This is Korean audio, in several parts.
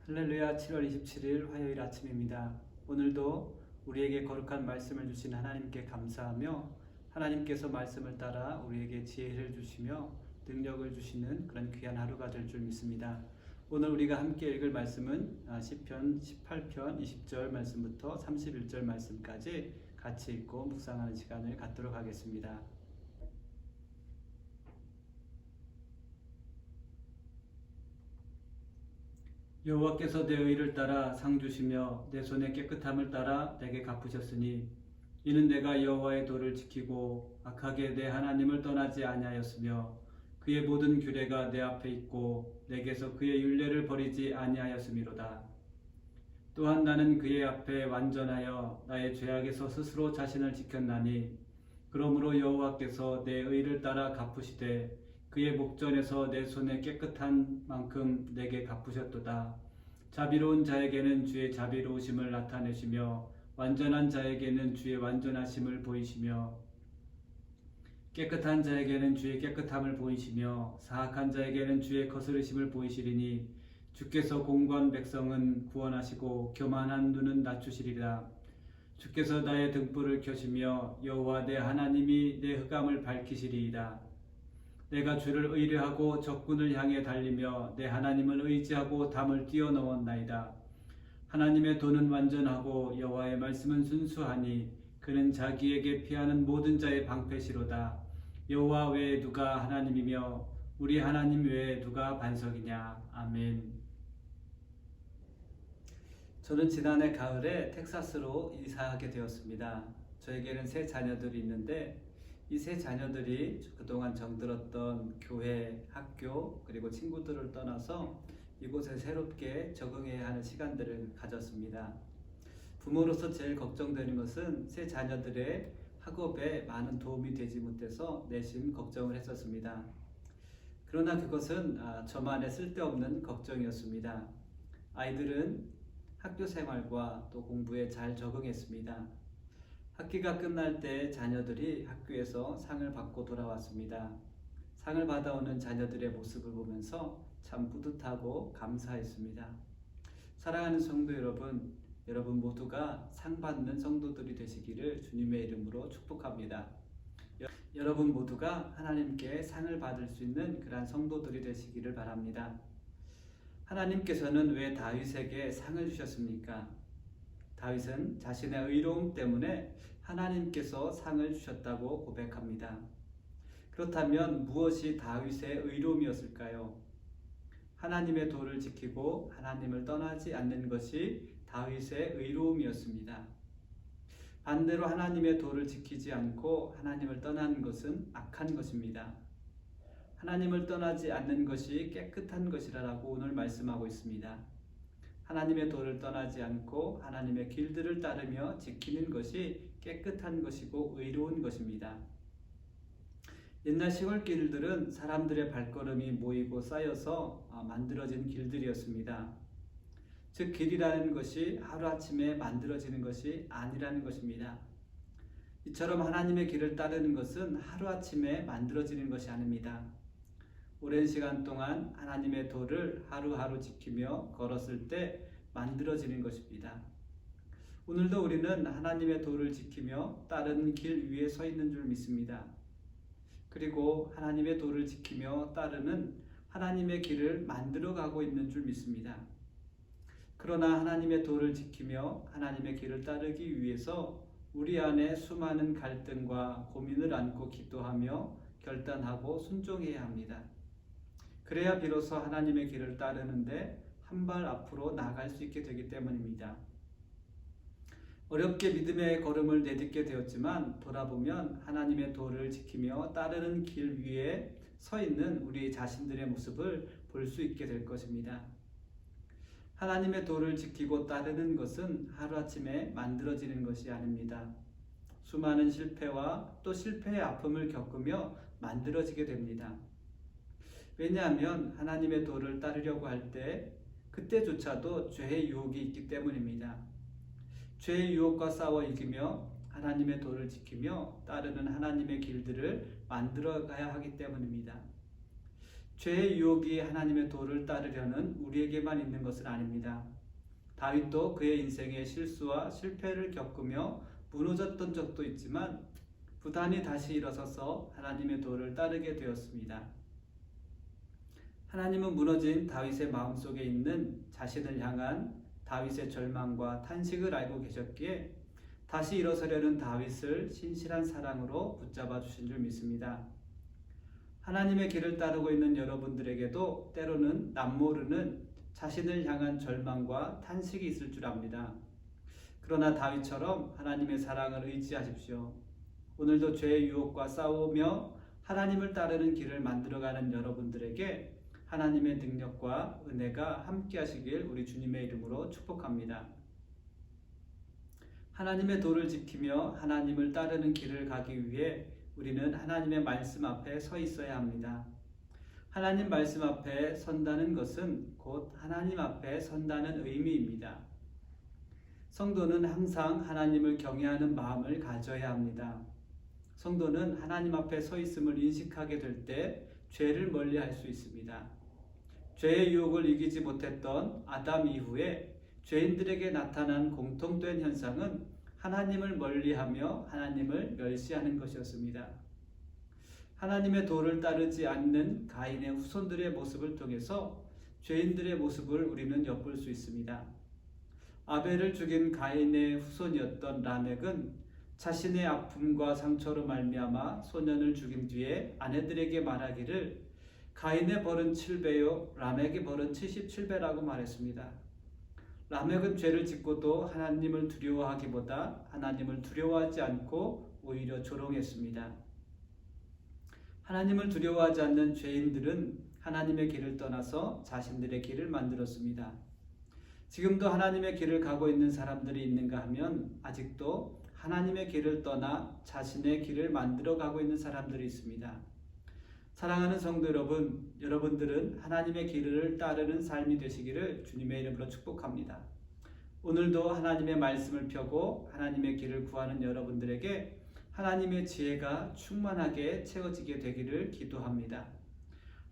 할렐루야. 7월 27일 화요일 아침입니다. 오늘도 우리에게 거룩한 말씀을 주신 하나님께 감사하며 하나님께서 말씀을 따라 우리에게 지혜를 주시며 능력을 주시는 그런 귀한 하루가 될 줄 믿습니다. 오늘 우리가 함께 읽을 말씀은 시편 18편 20절 말씀부터 31절 말씀까지 같이 읽고 묵상하는 시간을 갖도록 하겠습니다. 여호와께서 내 의를 따라 상 주시며 내 손의 깨끗함을 따라 내게 갚으셨으니 이는 내가 여호와의 도를 지키고 악하게 내 하나님을 떠나지 아니하였으며 그의 모든 규례가 내 앞에 있고 내게서 그의 율례를 버리지 아니하였음이로다. 또한 나는 그의 앞에 완전하여 나의 죄악에서 스스로 자신을 지켰나니 그러므로 여호와께서 내 의를 따라 갚으시되 그의 목전에서 내 손에 깨끗한 만큼 내게 갚으셨도다. 자비로운 자에게는 주의 자비로우심을 나타내시며 완전한 자에게는 주의 완전하심을 보이시며 깨끗한 자에게는 주의 깨끗함을 보이시며 사악한 자에게는 주의 거스르심을 보이시리니 주께서 공고한 백성은 구원하시고 교만한 눈은 낮추시리라. 주께서 나의 등불을 켜시며 여호와 내 하나님이 내 흑암을 밝히시리이다. 내가 주를 의뢰하고 적군을 향해 달리며 내 하나님을 의지하고 담을 뛰어넘었나이다. 하나님의 도는 완전하고 여호와의 말씀은 순수하니 그는 자기에게 피하는 모든 자의 방패시로다. 여호와 외에 누가 하나님이며 우리 하나님 외에 누가 반석이냐. 아멘. 저는 지난해 가을에 텍사스로 이사하게 되었습니다. 저에게는 세 자녀들이 있는데 이 세 자녀들이 그동안 정들었던 교회, 학교, 그리고 친구들을 떠나서 이곳에 새롭게 적응해야 하는 시간들을 가졌습니다. 부모로서 제일 걱정되는 것은 세 자녀들의 학업에 많은 도움이 되지 못해서 내심 걱정을 했었습니다. 그러나 그것은 저만의 쓸데없는 걱정이었습니다. 아이들은 학교 생활과 또 공부에 잘 적응했습니다. 학기가 끝날 때 자녀들이 학교에서 상을 받고 돌아왔습니다. 상을 받아오는 자녀들의 모습을 보면서 참 뿌듯하고 감사했습니다. 사랑하는 성도 여러분, 여러분 모두가 상 받는 성도들이 되시기를 주님의 이름으로 축복합니다. 여러분 모두가 하나님께 상을 받을 수 있는 그러한 성도들이 되시기를 바랍니다. 하나님께서는 왜 다윗에게 상을 주셨습니까? 다윗은 자신의 의로움 때문에 하나님께서 상을 주셨다고 고백합니다. 그렇다면 무엇이 다윗의 의로움이었을까요? 하나님의 도를 지키고 하나님을 떠나지 않는 것이 다윗의 의로움이었습니다. 반대로 하나님의 도를 지키지 않고 하나님을 떠나는 것은 악한 것입니다. 하나님을 떠나지 않는 것이 깨끗한 것이라고 오늘 말씀하고 있습니다. 하나님의 도를 떠나지 않고 하나님의 길들을 따르며 지키는 것이 깨끗한 것이고 의로운 것입니다. 옛날 시골길들은 사람들의 발걸음이 모이고 쌓여서 만들어진 길들이었습니다. 즉 길이라는 것이 하루아침에 만들어지는 것이 아니라는 것입니다. 이처럼 하나님의 길을 따르는 것은 하루아침에 만들어지는 것이 아닙니다. 오랜 시간 동안 하나님의 도를 하루하루 지키며 걸었을 때 만들어지는 것입니다. 오늘도 우리는 하나님의 도를 지키며 따르는 길 위에 서 있는 줄 믿습니다. 그리고 하나님의 도를 지키며 따르는 하나님의 길을 만들어가고 있는 줄 믿습니다. 그러나 하나님의 도를 지키며 하나님의 길을 따르기 위해서 우리 안에 수많은 갈등과 고민을 안고 기도하며 결단하고 순종해야 합니다. 그래야 비로소 하나님의 길을 따르는데 한 발 앞으로 나갈 수 있게 되기 때문입니다. 어렵게 믿음의 걸음을 내딛게 되었지만 돌아보면 하나님의 도를 지키며 따르는 길 위에 서 있는 우리 자신들의 모습을 볼 수 있게 될 것입니다. 하나님의 도를 지키고 따르는 것은 하루아침에 만들어지는 것이 아닙니다. 수많은 실패와 또 실패의 아픔을 겪으며 만들어지게 됩니다. 왜냐하면 하나님의 도를 따르려고 할 때 그때조차도 죄의 유혹이 있기 때문입니다. 죄의 유혹과 싸워 이기며 하나님의 도를 지키며 따르는 하나님의 길들을 만들어 가야 하기 때문입니다. 죄의 유혹이 하나님의 도를 따르려는 우리에게만 있는 것은 아닙니다. 다윗도 그의 인생에 실수와 실패를 겪으며 무너졌던 적도 있지만 부단히 다시 일어서서 하나님의 도를 따르게 되었습니다. 하나님은 무너진 다윗의 마음속에 있는 자신을 향한 다윗의 절망과 탄식을 알고 계셨기에 다시 일어서려는 다윗을 신실한 사랑으로 붙잡아 주신 줄 믿습니다. 하나님의 길을 따르고 있는 여러분들에게도 때로는 남모르는 자신을 향한 절망과 탄식이 있을 줄 압니다. 그러나 다윗처럼 하나님의 사랑을 의지하십시오. 오늘도 죄의 유혹과 싸우며 하나님을 따르는 길을 만들어가는 여러분들에게 하나님의 능력과 은혜가 함께 하시길 우리 주님의 이름으로 축복합니다. 하나님의 도를 지키며 하나님을 따르는 길을 가기 위해 우리는 하나님의 말씀 앞에 서 있어야 합니다. 하나님 말씀 앞에 선다는 것은 곧 하나님 앞에 선다는 의미입니다. 성도는 항상 하나님을 경외하는 마음을 가져야 합니다. 성도는 하나님 앞에 서 있음을 인식하게 될 때 죄를 멀리할 수 있습니다. 죄의 유혹을 이기지 못했던 아담 이후에 죄인들에게 나타난 공통된 현상은 하나님을 멀리하며 하나님을 멸시하는 것이었습니다. 하나님의 도를 따르지 않는 가인의 후손들의 모습을 통해서 죄인들의 모습을 우리는 엿볼 수 있습니다. 아벨을 죽인 가인의 후손이었던 라멕은 자신의 아픔과 상처로 말미암아 소년을 죽인 뒤에 아내들에게 말하기를 가인의 벌은 7배요 라멕의 벌은 77배라고 말했습니다. 라멕은 죄를 짓고도 하나님을 두려워하기보다 하나님을 두려워하지 않고 오히려 조롱했습니다. 하나님을 두려워하지 않는 죄인들은 하나님의 길을 떠나서 자신들의 길을 만들었습니다. 지금도 하나님의 길을 가고 있는 사람들이 있는가 하면 아직도 하나님의 길을 떠나 자신의 길을 만들어 가고 있는 사람들이 있습니다. 사랑하는 성도 여러분, 여러분들은 하나님의 길을 따르는 삶이 되시기를 주님의 이름으로 축복합니다. 오늘도 하나님의 말씀을 펴고 하나님의 길을 구하는 여러분들에게 하나님의 지혜가 충만하게 채워지게 되기를 기도합니다.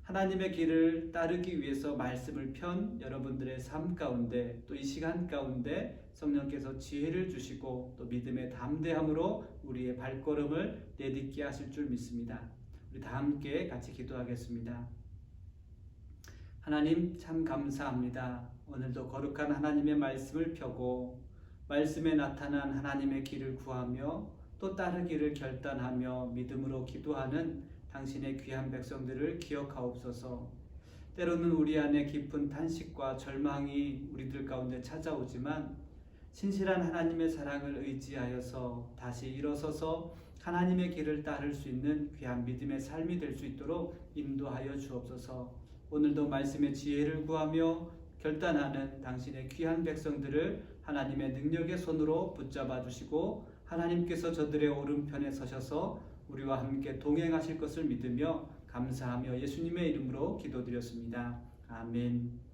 하나님의 길을 따르기 위해서 말씀을 편 여러분들의 삶 가운데 또 이 시간 가운데 성령께서 지혜를 주시고 또 믿음의 담대함으로 우리의 발걸음을 내딛게 하실 줄 믿습니다. 우리 다 함께 같이 기도하겠습니다. 하나님 참 감사합니다. 오늘도 거룩한 하나님의 말씀을 펴고 말씀에 나타난 하나님의 길을 구하며 또 따르기를 결단하며 믿음으로 기도하는 당신의 귀한 백성들을 기억하옵소서. 때로는 우리 안에 깊은 탄식과 절망이 우리들 가운데 찾아오지만 신실한 하나님의 사랑을 의지하여서 다시 일어서서 하나님의 길을 따를 수 있는 귀한 믿음의 삶이 될 수 있도록 인도하여 주옵소서. 오늘도 말씀의 지혜를 구하며 결단하는 당신의 귀한 백성들을 하나님의 능력의 손으로 붙잡아 주시고 하나님께서 저들의 오른편에 서셔서 우리와 함께 동행하실 것을 믿으며 감사하며 예수님의 이름으로 기도드렸습니다. 아멘.